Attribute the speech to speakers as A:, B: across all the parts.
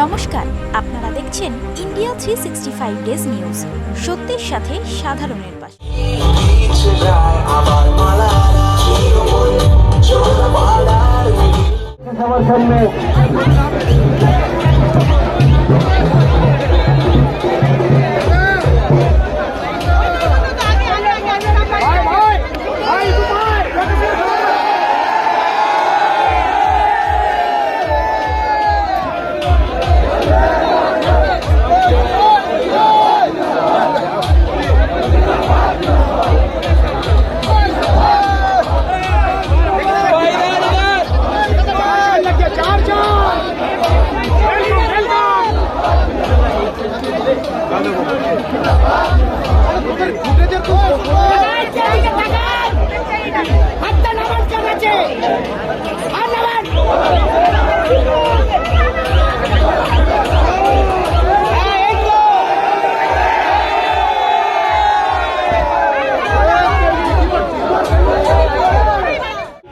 A: নমস্কার, আপনারা দেখছেন ইন্ডিয়া 365 ডেজ নিউজ। সত্যের সাথে সাধারণের পাশে।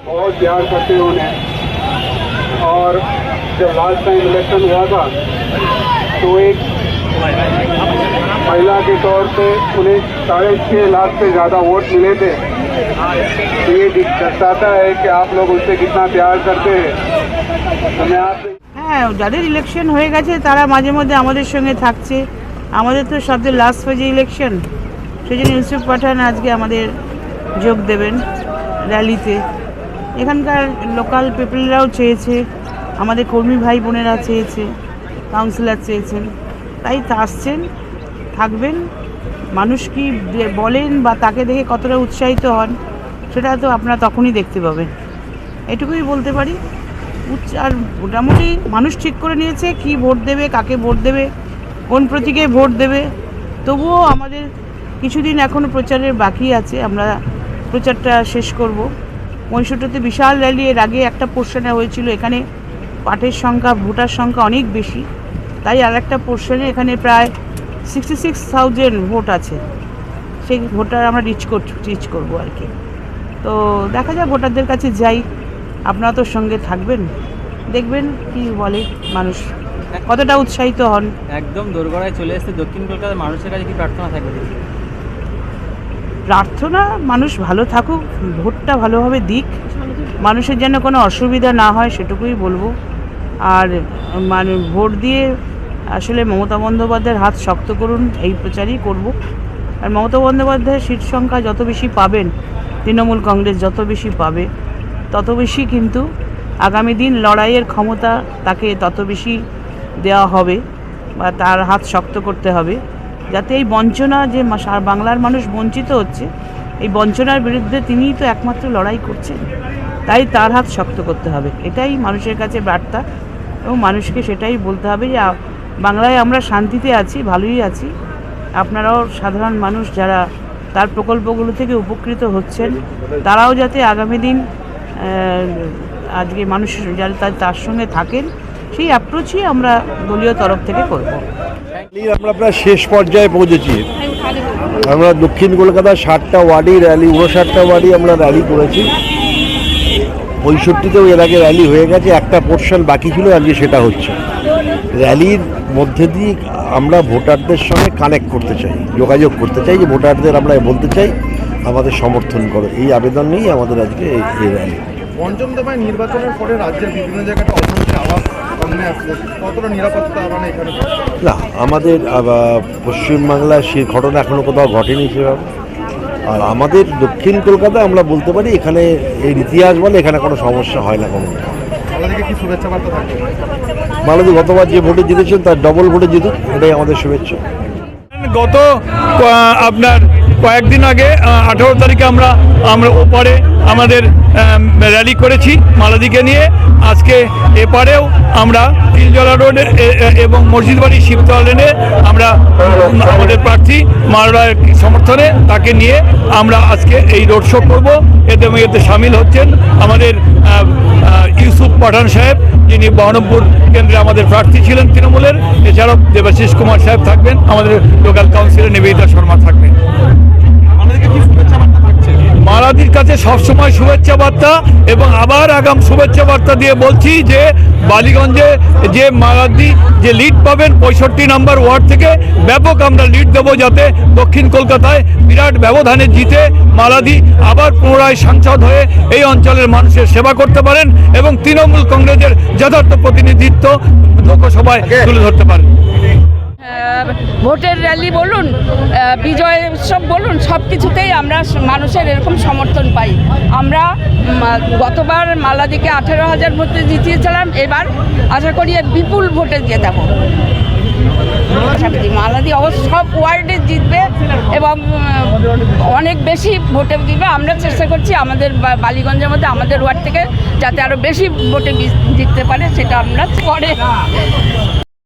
B: बहुत प्यार करते हैं उन्हें। और जब लास्ट टाइम इलेक्शन हुआ था तो एक महिला के तौर पे उन्हें 6.5 लाख से ज़्यादा वोट मिले थे। ये दर्शाता है कि आप लोग उससे कितना प्यार करते हैं। तो मैं आपसे
C: হ্যাঁ, যাদের ইলেকশন হয়ে গেছে তারা মাঝে মধ্যে আমাদের সঙ্গে থাকছে। আমাদের তো সবচেয়ে লাস্ট ফেজে ইলেকশন, সেই জন্য ইউসুফ পাঠান আজকে আমাদের যোগ দেবেন র্যালিতে। এখানকার লোকাল পিপলরাও চেয়েছে, আমাদের কর্মী ভাই বোনেরা চেয়েছে, কাউন্সিলর চেয়েছেন, তাই আসছেন, থাকবেন। মানুষ কি বলেন বা তাকে দেখে কতটা উৎসাহিত হন সেটা তো আপনারা তখনই দেখতে পাবেন। এটুকুই বলতে পারি। আর মোটামুটি মানুষ ঠিক করে নিয়েছে কি ভোট দেবে, কাকে ভোট দেবে, কোন প্রতীকে ভোট দেবে। তবুও আমাদের কিছুদিন এখনও প্রচারের বাকি আছে, আমরা প্রচারটা শেষ করব। 65তে বিশাল র্যালি এর আগে একটা পোর্শনে হয়েছিল, এখানে পাটের সংখ্যা, ভোটার সংখ্যা অনেক বেশি, তাই আর একটা পোর্শনে এখানে প্রায় 66,000 ভোট আছে, সেই ভোটার আমরা রিচ করবো আর কি। তো দেখা যায়, ভোটারদের কাছে যাই, আপনারা তো সঙ্গে থাকবেন, দেখবেন কি বলে মানুষ, কতটা উৎসাহিত হন।
D: একদম দোরগোড়ায় চলে এসেছে দক্ষিণ কলকাতার মানুষের কাছে কি প্রার্থনা থাকবে?
C: প্রার্থনা, মানুষ ভালো থাকুক, ভোটটা ভালোভাবে দিক, মানুষের যেন কোনো অসুবিধা না হয় সেটুকুই বলবো। আর মানে ভোট দিয়ে আসলে মমতা বন্দ্যোপাধ্যায়ের হাত শক্ত করুন, এই প্রচারই করব। আর মমতা বন্দ্যোপাধ্যায়ের সিট সংখ্যা যত বেশি পাবেন, তৃণমূল কংগ্রেস যত বেশি পাবে, তত বেশি কিন্তু আগামী দিন লড়াইয়ের ক্ষমতা তাকে তত বেশি দেওয়া হবে বা তার হাত শক্ত করতে হবে, যাতে এই বঞ্চনা, যে বাংলার মানুষ বঞ্চিত হচ্ছে, এই বঞ্চনার বিরুদ্ধে তিনিই তো একমাত্র লড়াই করছেন, তাই তার হাত শক্ত করতে হবে। এটাই মানুষের কাছে বার্তা, এবং মানুষকে সেটাই বলতে হবে যে বাংলায় আমরা শান্তিতে আছি, ভালোই আছি। আপনারাও সাধারণ মানুষ যারা তার প্রকল্পগুলো থেকে উপকৃত হচ্ছেন, তারাও যাতে আগামী দিন আজকে মানুষ যারা তার সঙ্গে থাকেন, সেই অ্যাপ্রোচই আমরা দলীয় তরফ থেকে করব।
E: আমরা প্রায় শেষ পর্যায়ে পৌঁছেছি। আমরা দক্ষিণ কলকাতার 60টা ওয়ার্ডই র্যালি, 59টা ওয়ার্ডই আমরা র্যালি করেছি। 65তেও এর আগে র্যালি হয়ে গেছে, একটা পোর্শন বাকি ছিল, আজকে সেটা হচ্ছে। র্যালির মধ্যে দিয়ে আমরা ভোটারদের সঙ্গে কানেক্ট করতে চাই, যোগাযোগ করতে চাই, যে ভোটারদের আমরা বলতে চাই আমাদের সমর্থন করো, এই আবেদন নিয়েই আমাদের আজকে এই র্যালি।
F: পঞ্চম দফায় নির্বাচনের পরে রাজ্যের বিভিন্ন জায়গায় অশান্তির আওয়াজ সামনে আসছে, কতটা নিরাপত্তা মানে এখানে?
E: না, আমাদের পশ্চিমবাংলায় সে ঘটনা এখনও কোথাও ঘটেনি সেভাবে। আর আমাদের দক্ষিণ কলকাতা আমরা বলতে পারি এখানে এই ইতিহাস বলে এখানে কোনো সমস্যা হয় না কোনো।
F: আমাদেরকে কি শুভেচ্ছা বার্তা থাকবে?
E: মালদী গতবার যে ভোটে জিতেছেন তার ডবল ভোটে জিতুক, এটাই আমাদের শুভেচ্ছা।
G: গত আপনার কয়েকদিন আগে 18 তারিখে আমরা ওপারে আমাদের র্যালি করেছি মালদীকে নিয়ে। আজকে এপারেও আমরা তিলজলা রোড এবং মসজিদবাড়ি শিবতলা লেনে আমরা আমাদের প্রার্থী মালদার সমর্থনে তাকে নিয়ে আমরা আজকে এই রোড শো করবো। এতে সামিল হচ্ছেন আমাদের ইউসুফ পাঠান সাহেব, যিনি বহরমপুর কেন্দ্রে আমাদের প্রার্থী ছিলেন তৃণমূলের। এছাড়াও দেবাশিস কুমার সাহেব থাকবেন, আমাদের লোকাল কাউন্সিলর নিবেদিতা শর্মা থাকবেন।
F: আমাদেরকে কি শুভেচ্ছা বার্তা থাকছে?
G: মালাদির কাছে সবসময় শুভেচ্ছা বার্তা এবং আবার আগাম শুভেচ্ছা বার্তা দিয়ে বলছি যে বালিগঞ্জে যে মালাদি যে লিড পাবেন 65 নম্বর ওয়ার্ড থেকে ব্যাপক আমরা লিড দেবো, যাতে দক্ষিণ কলকাতায় বিরাট ব্যবধানে জিতে মালাদি আবার পুনরায় সাংসদ হয়ে এই অঞ্চলের মানুষের সেবা করতে পারেন এবং তৃণমূল কংগ্রেসের যথার্থ প্রতিনিধিত্ব লোকসভায় তুলে ধরতে পারেন।
H: ভোটের র্যালি বলুন, বিজয় উৎসব বলুন, সব কিছুতেই আমরা মানুষের এরকম সমর্থন পাই। আমরা গতবার মালাদিকে 18,000 ভোটে জিতিয়েছিলাম, এবার আশা করি বিপুল ভোটে জেতাবো। মালাদি অবশ্য সব ওয়ার্ডে জিতবে এবং অনেক বেশি ভোটে জিতবে। আমরা চেষ্টা করছি আমাদের বালিগঞ্জের মধ্যে আমাদের ওয়ার্ড থেকে যাতে আরও বেশি ভোটে জিততে পারে, সেটা আমরা করে।